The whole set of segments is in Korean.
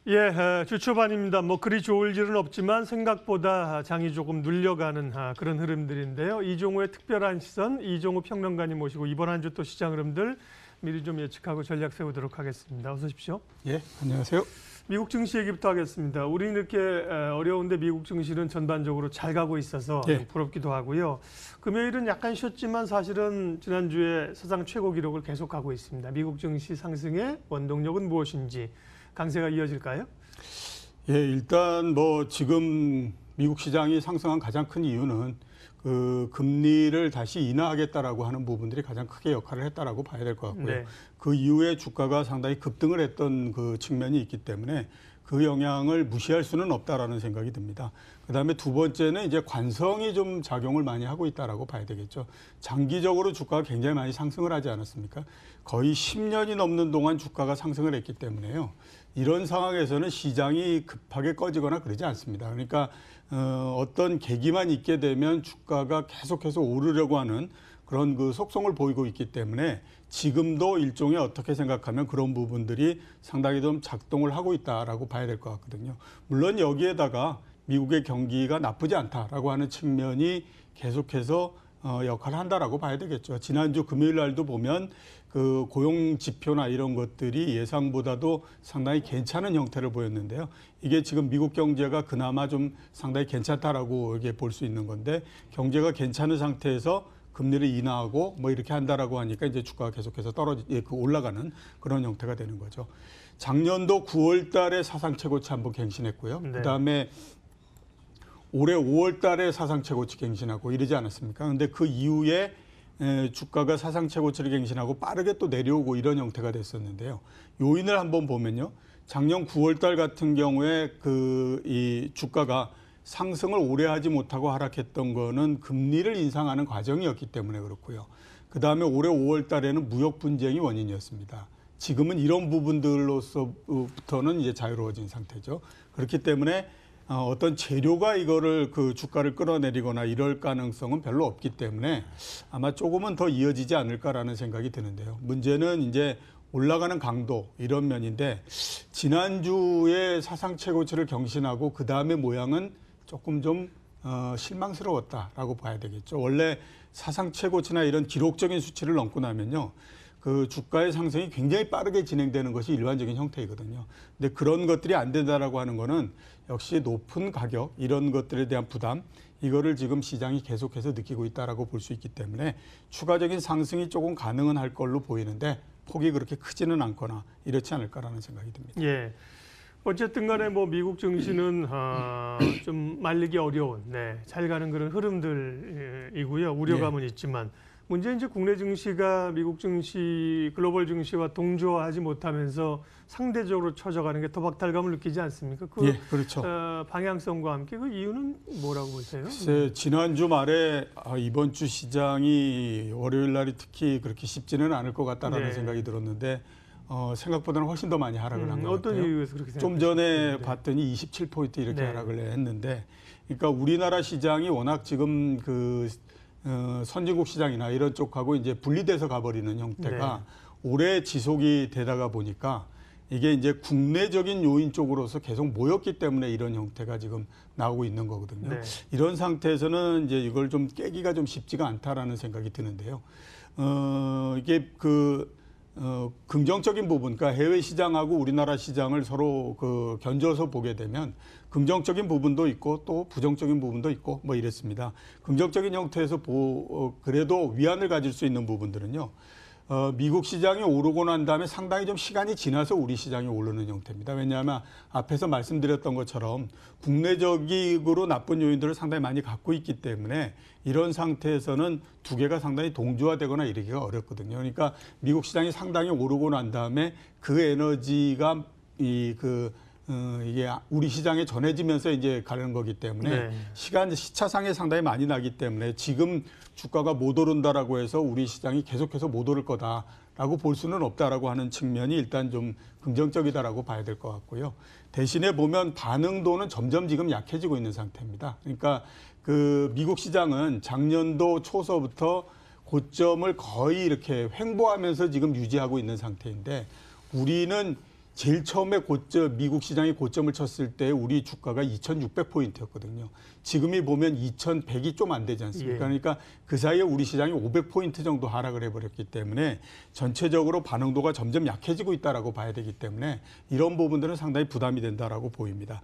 예, 주 초반입니다. 뭐 그리 좋을 일은 없지만 생각보다 장이 조금 눌려가는 그런 흐름들인데요. 이종우의 특별한 시선, 이종우 평론가님 모시고 이번 한 주 또 시장 흐름들 미리 좀 예측하고 전략 세우도록 하겠습니다. 어서 오십시오. 예, 안녕하세요. 미국 증시 얘기부터 하겠습니다. 우리는 이렇게 어려운데 미국 증시는 전반적으로 잘 가고 있어서 부럽기도 하고요. 금요일은 약간 쉬었지만 사실은 지난주에 사상 최고 기록을 계속하고 있습니다. 미국 증시 상승의 원동력은 무엇인지 강세가 이어질까요? 예, 일단 뭐 지금 미국 시장이 상승한 가장 큰 이유는 그 금리를 다시 인하하겠다라고 하는 부분들이 가장 크게 역할을 했다라고 봐야 될 것 같고요. 네. 그 이후에 주가가 상당히 급등을 했던 그 측면이 있기 때문에 그 영향을 무시할 수는 없다라는 생각이 듭니다. 그다음에 두 번째는 이제 관성이 좀 작용을 많이 하고 있다라고 봐야 되겠죠. 장기적으로 주가가 굉장히 많이 상승을 하지 않았습니까? 거의 10년이 넘는 동안 주가가 상승을 했기 때문에요. 이런 상황에서는 시장이 급하게 꺼지거나 그러지 않습니다. 그러니까 어떤 계기만 있게 되면 주가가 계속해서 오르려고 하는 그런 그 속성을 보이고 있기 때문에 지금도 일종의 어떻게 생각하면 그런 부분들이 상당히 좀 작동을 하고 있다라고 봐야 될 것 같거든요. 물론 여기에다가 미국의 경기가 나쁘지 않다라고 하는 측면이 계속해서 역할을 한다라고 봐야 되겠죠. 지난주 금요일 날도 보면 그 고용 지표나 이런 것들이 예상보다도 상당히 괜찮은 형태를 보였는데요. 이게 지금 미국 경제가 그나마 좀 상당히 괜찮다라고 이게 볼 수 있는 건데 경제가 괜찮은 상태에서 금리를 인하하고 뭐 이렇게 한다라고 하니까 이제 주가가 계속해서 올라가는 그런 형태가 되는 거죠. 작년도 9월 달에 사상 최고치 한번 갱신했고요. 네. 그다음에 올해 5월 달에 사상 최고치 갱신하고 이러지 않았습니까? 근데 그 이후에 주가가 사상 최고치를 갱신하고 빠르게 또 내려오고 이런 형태가 됐었는데요. 요인을 한번 보면요. 작년 9월 달 같은 경우에 이 주가가 상승을 오래 하지 못하고 하락했던 거는 금리를 인상하는 과정이었기 때문에 그렇고요. 그다음에 올해 5월 달에는 무역 분쟁이 원인이었습니다. 지금은 이런 부분들로서부터는 이제 자유로워진 상태죠. 그렇기 때문에 어떤 재료가 이거를 그 주가를 끌어내리거나 이럴 가능성은 별로 없기 때문에 아마 조금은 더 이어지지 않을까라는 생각이 드는데요. 문제는 이제 올라가는 강도 이런 면인데 지난주에 사상 최고치를 경신하고 그 다음에 모양은 조금 좀 실망스러웠다라고 봐야 되겠죠. 원래 사상 최고치나 이런 기록적인 수치를 넘고 나면요. 그 주가의 상승이 굉장히 빠르게 진행되는 것이 일반적인 형태이거든요. 근데 그런 것들이 안 된다라고 하는 거는 역시 높은 가격 이런 것들에 대한 부담 이거를 지금 시장이 계속해서 느끼고 있다라고 볼 수 있기 때문에 추가적인 상승이 조금 가능은 할 걸로 보이는데 폭이 그렇게 크지는 않거나 이렇지 않을까라는 생각이 듭니다. 예. 어쨌든 간에 뭐 미국 증시는 좀 말리기 어려운 잘 가는 그런 흐름들이고요. 우려감은 있지만 문제는 이제 국내 증시가 미국 증시, 글로벌 증시와 동조하지 못하면서 상대적으로 처져가는 게 토박탈감을 느끼지 않습니까? 예, 그렇죠. 방향성과 함께 그 이유는 뭐라고 보세요? 글쎄, 지난주 말에 이번 주 시장이 월요일 날이 특히 그렇게 쉽지는 않을 것 같다라는 생각이 들었는데 생각보다는 훨씬 더 많이 하락을 한 것 같아요. 어떤 이유에서 그렇게 좀 전에 봤더니 27포인트 이렇게 하락을 했는데 그러니까 우리나라 시장이 워낙 지금 그 선진국 시장이나 이런 쪽하고 이제 분리돼서 가버리는 형태가 오래 지속이 되다가 보니까 이게 이제 국내적인 요인 쪽으로서 계속 모였기 때문에 이런 형태가 지금 나오고 있는 거거든요. 이런 상태에서는 이제 이걸 좀 깨기가 좀 쉽지가 않다라는 생각이 드는데요. 이게 긍정적인 부분, 그러니까 해외 시장하고 우리나라 시장을 서로 견져서 보게 되면 긍정적인 부분도 있고 또 부정적인 부분도 있고 뭐 이랬습니다. 긍정적인 형태에서 그래도 위안을 가질 수 있는 부분들은요. 미국 시장이 오르고 난 다음에 상당히 좀 시간이 지나서 우리 시장이 오르는 형태입니다. 왜냐하면 앞에서 말씀드렸던 것처럼 국내적으로 나쁜 요인들을 상당히 많이 갖고 있기 때문에 이런 상태에서는 두 개가 상당히 동조화되거나 이러기가 어렵거든요. 그러니까 미국 시장이 상당히 오르고 난 다음에 그 에너지가 이게 우리 시장에 전해지면서 이제 가는 거기 때문에 시차상에 상당히 많이 나기 때문에 지금 주가가 못 오른다라고 해서 우리 시장이 계속해서 못 오를 거다라고 볼 수는 없다라고 하는 측면이 일단 좀 긍정적이다라고 봐야 될 것 같고요. 대신에 보면 반응도는 점점 지금 약해지고 있는 상태입니다. 그러니까 그 미국 시장은 작년도 초서부터 고점을 거의 이렇게 횡보하면서 지금 유지하고 있는 상태인데 우리는 제일 처음에 미국 시장이 고점을 쳤을 때 우리 주가가 2,600포인트였거든요. 지금이 보면 2,100이 좀 안 되지 않습니까? 예. 그러니까 그 사이에 우리 시장이 500포인트 정도 하락을 해버렸기 때문에 전체적으로 반응도가 점점 약해지고 있다라고 봐야 되기 때문에 이런 부분들은 상당히 부담이 된다라고 보입니다.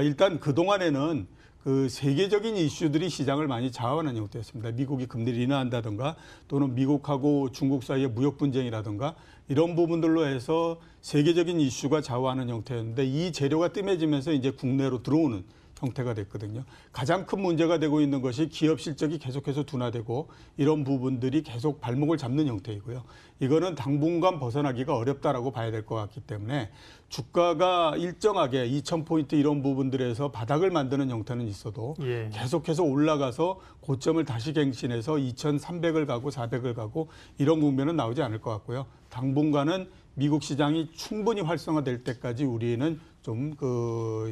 일단 그동안에는 그 세계적인 이슈들이 시장을 많이 좌우하는 형태였습니다. 미국이 금리를 인하한다든가 또는 미국하고 중국 사이의 무역 분쟁이라든가 이런 부분들로 해서 세계적인 이슈가 좌우하는 형태였는데 이 재료가 뜸해지면서 이제 국내로 들어오는 형태가 됐거든요. 가장 큰 문제가 되고 있는 것이 기업 실적이 계속해서 둔화되고 이런 부분들이 계속 발목을 잡는 형태이고요. 이거는 당분간 벗어나기가 어렵다라고 봐야 될 것 같기 때문에 주가가 일정하게 2,000포인트 이런 부분들에서 바닥을 만드는 형태는 있어도 예. 계속해서 올라가서 고점을 다시 갱신해서 2,300을 가고 400을 가고 이런 국면은 나오지 않을 것 같고요. 당분간은 미국 시장이 충분히 활성화될 때까지 우리는 좀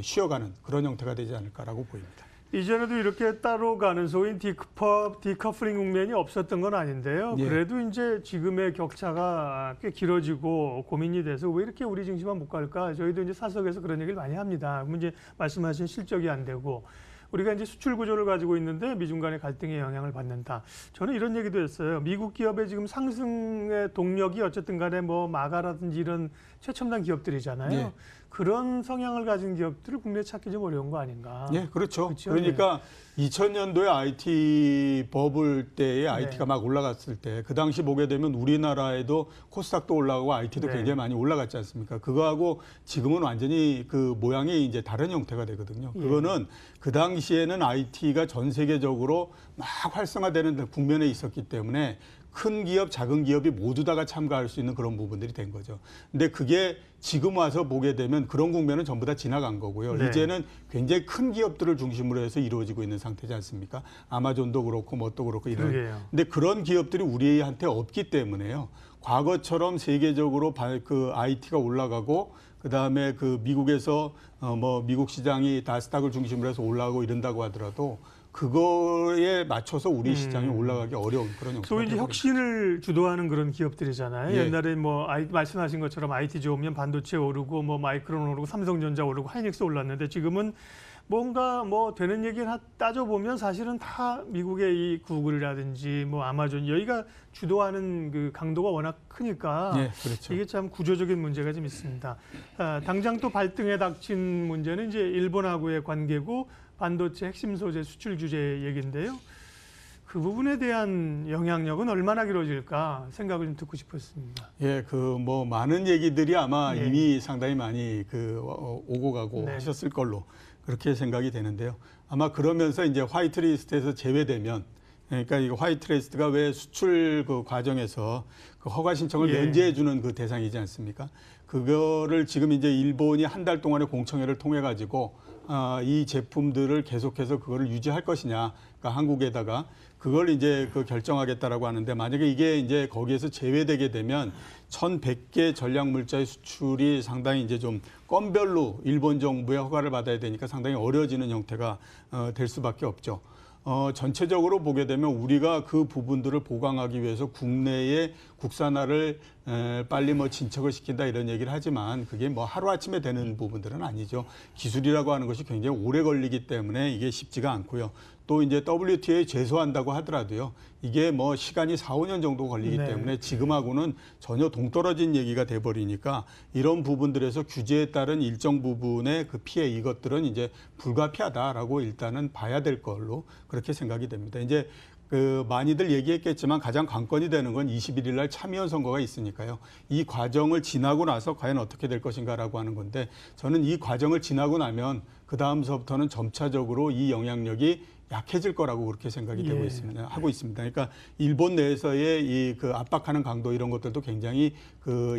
쉬어가는 그런 형태가 되지 않을까라고 보입니다. 이전에도 이렇게 따로 가는 소위 디커플링 국면이 없었던 건 아닌데요. 예. 그래도 이제 지금의 격차가 꽤 길어지고 고민이 돼서 왜 이렇게 우리 증시만 못 갈까? 저희도 이제 사석에서 그런 얘기를 많이 합니다. 그러면 이제 말씀하신 실적이 안 되고 우리가 이제 수출 구조를 가지고 있는데 미중 간의 갈등의 영향을 받는다. 저는 이런 얘기도 했어요. 미국 기업의 지금 상승의 동력이 어쨌든 간에 뭐 마가라든지 이런 최첨단 기업들이잖아요. 예. 그런 성향을 가진 기업들을 국내에 찾기 좀 어려운 거 아닌가. 예, 그렇죠. 그렇죠? 그러니까 2000년도에 IT 버블 때에 IT가 막 올라갔을 때 그 당시 보게 되면 우리나라에도 코스닥도 올라가고 IT도 네. 굉장히 많이 올라갔지 않습니까? 그거하고 지금은 완전히 그 모양이 이제 다른 형태가 되거든요. 그거는 그 당시에는 IT가 전 세계적으로 막 활성화되는 국면에 있었기 때문에 큰 기업, 작은 기업이 모두 다가 참가할 수 있는 그런 부분들이 된 거죠. 근데 그게 지금 와서 보게 되면 그런 국면은 전부 다 지나간 거고요. 네. 이제는 굉장히 큰 기업들을 중심으로 해서 이루어지고 있는 상태지 않습니까? 아마존도 그렇고 뭣도 그렇고 이런. 그러게요. 근데 그런 기업들이 우리한테 없기 때문에요. 과거처럼 세계적으로 그 IT가 올라가고 그다음에 그 미국에서 미국 시장이 나스닥을 중심으로 해서 올라가고 이런다고 하더라도 그거에 맞춰서 우리 시장이 올라가기 어려운 그런 형태가 소위 이제 되어버립니다. 혁신을 주도하는 그런 기업들이잖아요. 예. 옛날에 뭐 말씀하신 것처럼 IT 좋으면 반도체 오르고 뭐 마이크론 오르고 삼성전자 오르고 하이닉스 올랐는데 지금은 뭔가 뭐 되는 얘기를 따져보면 사실은 다 미국의 이 구글이라든지 뭐 아마존 여기가 주도하는 그 강도가 워낙 크니까 예, 그렇죠. 이게 참 구조적인 문제가 좀 있습니다. 당장 또 발등에 닥친 문제는 이제 일본하고의 관계고 반도체 핵심 소재 수출 규제 얘기인데요. 그 부분에 대한 영향력은 얼마나 길어질까 생각을 좀 듣고 싶었습니다. 예, 많은 얘기들이 아마 네. 이미 상당히 많이 오고 가고 네. 하셨을 걸로 그렇게 생각이 되는데요. 아마 그러면서 이제 화이트리스트에서 제외되면 그러니까 이 화이트리스트가 왜 수출 그 과정에서 그 허가 신청을 예. 면제해 주는 그 대상이지 않습니까? 그거를 지금 이제 일본이 한 달 동안의 공청회를 통해 가지고 이 제품들을 계속해서 그거를 유지할 것이냐, 그러니까 한국에다가 그걸 이제 결정하겠다라고 하는데 만약에 이게 이제 거기에서 제외되게 되면 1,100개 전략 물자의 수출이 상당히 이제 좀 건별로 일본 정부의 허가를 받아야 되니까 상당히 어려워지는 형태가 될 수밖에 없죠. 전체적으로 보게 되면 우리가 그 부분들을 보강하기 위해서 국내의 국산화를 빨리 진척을 시킨다 이런 얘기를 하지만 그게 하루아침에 되는 부분들은 아니죠. 기술이라고 하는 것이 굉장히 오래 걸리기 때문에 이게 쉽지가 않고요. 또 이제 WTO에 제소한다고 하더라도요. 이게 시간이 4, 5년 정도 걸리기 네. 때문에 지금하고는 전혀 동떨어진 얘기가 돼버리니까 이런 부분들에서 규제에 따른 일정 부분의 그 피해 이것들은 이제 불가피하다라고 일단은 봐야 될 걸로 그렇게 생각이 됩니다. 이제 많이들 얘기했겠지만 가장 관건이 되는 건 21일 날 참의원 선거가 있으니까요. 이 과정을 지나고 나서 과연 어떻게 될 것인가라고 하는 건데 저는 이 과정을 지나고 나면 그 다음서부터는 점차적으로 이 영향력이 약해질 거라고 그렇게 생각이 되고 있습니다. 하고 있습니다. 그러니까 일본 내에서의 이 압박하는 강도 이런 것들도 굉장히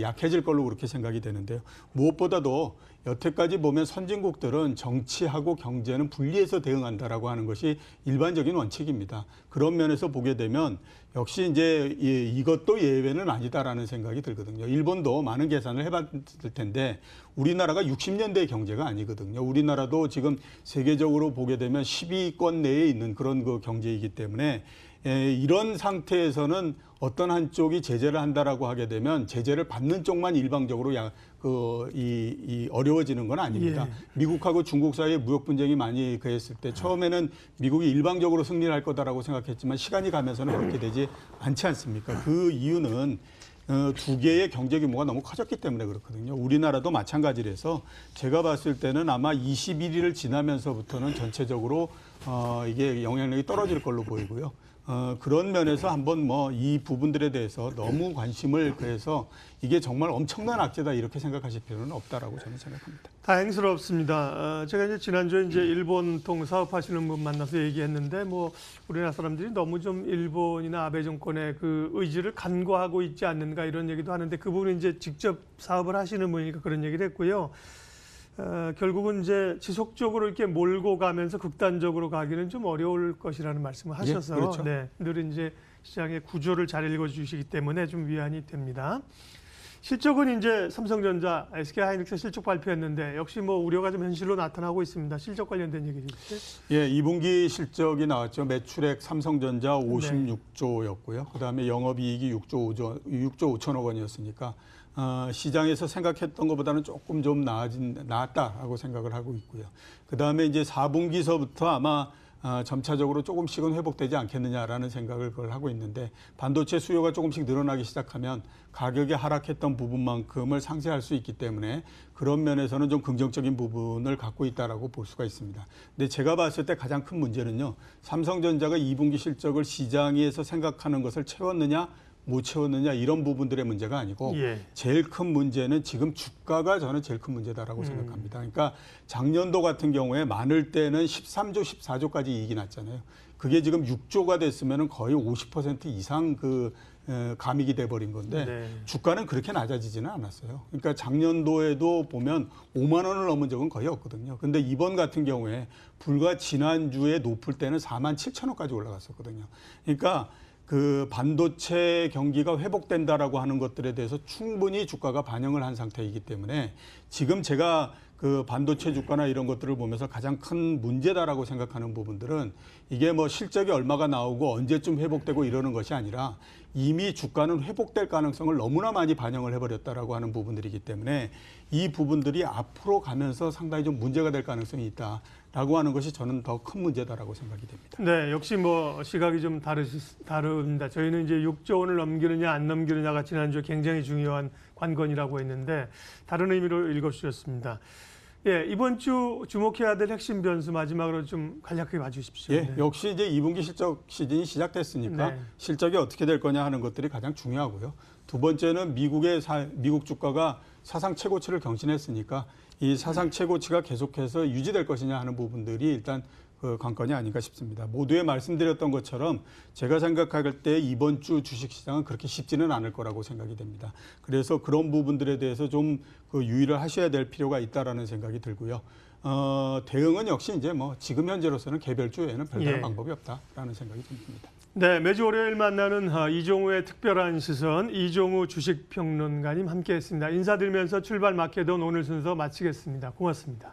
약해질 걸로 그렇게 생각이 되는데요. 무엇보다도 여태까지 보면 선진국들은 정치하고 경제는 분리해서 대응한다라고 하는 것이 일반적인 원칙입니다. 그런 면에서 보게 되면 역시 이제 이것도 예외는 아니다라는 생각이 들거든요. 일본도 많은 계산을 해봤을 텐데 우리나라가 60년대 경제가 아니거든요. 우리나라도 지금 세계적으로 보게 되면 10위권 내에 있는 그런 그 경제이기 때문에 이런 상태에서는 어떤 한쪽이 제재를 한다라고 하게 되면 제재를 받는 쪽만 일방적으로 어려워지는 건 아닙니다. 예. 미국하고 중국 사이에 무역 분쟁이 많이 그랬을 때 처음에는 미국이 일방적으로 승리를 할 거다라고 생각했지만 시간이 가면서는 그렇게 되지 않지 않습니까? 그 이유는 두 개의 경제 규모가 너무 커졌기 때문에 그렇거든요. 우리나라도 마찬가지라서 제가 봤을 때는 아마 21일을 지나면서부터는 전체적으로 이게 영향력이 떨어질 걸로 보이고요. 그런 면에서 한번 뭐 이 부분들에 대해서 너무 관심을 그래서 이게 정말 엄청난 악재다 이렇게 생각하실 필요는 없다라고 저는 생각합니다. 다행스럽습니다. 제가 이제 지난주에 이제 일본 통 사업하시는 분 만나서 얘기했는데 뭐 우리나라 사람들이 너무 좀 일본이나 아베 정권의 그 의지를 간과하고 있지 않는가 이런 얘기도 하는데 그분은 이제 직접 사업을 하시는 분이니까 그런 얘기를 했고요. 결국은 이제 지속적으로 이렇게 몰고 가면서 극단적으로 가기는 좀 어려울 것이라는 말씀을 하셔서 예, 그렇죠. 네, 늘 이제 시장의 구조를 잘 읽어주시기 때문에 좀 위안이 됩니다. 실적은 이제 삼성전자, SK하이닉스 실적 발표했는데 역시 뭐 우려가 좀 현실로 나타나고 있습니다. 실적 관련된 얘기 주세요. 예, 2분기 실적이 나왔죠. 매출액 삼성전자 56조였고요. 그다음에 영업이익이 6조 5천억 원이었으니까 시장에서 생각했던 것보다는 조금 좀 나았다라고 생각을 하고 있고요. 그다음에 이제 4분기서부터 아마 점차적으로 조금씩은 회복되지 않겠느냐라는 생각을 그걸 하고 있는데 반도체 수요가 조금씩 늘어나기 시작하면 가격이 하락했던 부분만큼을 상쇄할 수 있기 때문에 그런 면에서는 좀 긍정적인 부분을 갖고 있다라고 볼 수가 있습니다. 근데 제가 봤을 때 가장 큰 문제는요. 삼성전자가 2분기 실적을 시장에서 생각하는 것을 채웠느냐 못 채웠느냐 이런 부분들의 문제가 아니고 예. 제일 큰 문제는 지금 주가가 저는 제일 큰 문제다라고 생각합니다. 그러니까 작년도 같은 경우에 많을 때는 13조, 14조까지 이익이 났잖아요. 그게 지금 6조가 됐으면 거의 50% 이상 감익이 돼버린 건데 네. 주가는 그렇게 낮아지지는 않았어요. 그러니까 작년도에도 보면 5만 원을 넘은 적은 거의 없거든요. 근데 이번 같은 경우에 불과 지난주에 높을 때는 4만 7천 원까지 올라갔었거든요. 그러니까 그 반도체 경기가 회복된다라고 하는 것들에 대해서 충분히 주가가 반영을 한 상태이기 때문에 지금 제가 그 반도체 주가나 이런 것들을 보면서 가장 큰 문제다라고 생각하는 부분들은 이게 뭐 실적이 얼마가 나오고 언제쯤 회복되고 이러는 것이 아니라 이미 주가는 회복될 가능성을 너무나 많이 반영을 해버렸다라고 하는 부분들이기 때문에 이 부분들이 앞으로 가면서 상당히 좀 문제가 될 가능성이 있다라고 하는 것이 저는 더 큰 문제다라고 생각이 됩니다. 네, 역시 뭐 시각이 좀 다릅니다. 저희는 이제 6조 원을 넘기느냐 안 넘기느냐가 지난주에 굉장히 중요한 관건이라고 했는데 다른 의미로 읽어주셨습니다. 예, 이번 주 주목해야 될 핵심 변수 마지막으로 좀 간략하게 봐주십시오. 예, 네. 역시 이제 2분기 실적 시즌이 시작됐으니까 네. 실적이 어떻게 될 거냐 하는 것들이 가장 중요하고요. 두 번째는 미국 주가가 사상 최고치를 경신했으니까 이 사상 최고치가 계속해서 유지될 것이냐 하는 부분들이 일단 그 관건이 아닌가 싶습니다. 모두에 말씀드렸던 것처럼 제가 생각할 때 이번 주 주식시장은 그렇게 쉽지는 않을 거라고 생각이 됩니다. 그래서 그런 부분들에 대해서 좀 그 유의를 하셔야 될 필요가 있다라는 생각이 들고요. 대응은 역시 이제 뭐 지금 현재로서는 개별주에는 별다른 예. 방법이 없다라는 생각이 좀 듭니다. 네, 매주 월요일 만나는 이종우의 특별한 시선, 이종우 주식평론가님 함께했습니다. 인사드리면서 출발 마케돈 오늘 순서 마치겠습니다. 고맙습니다.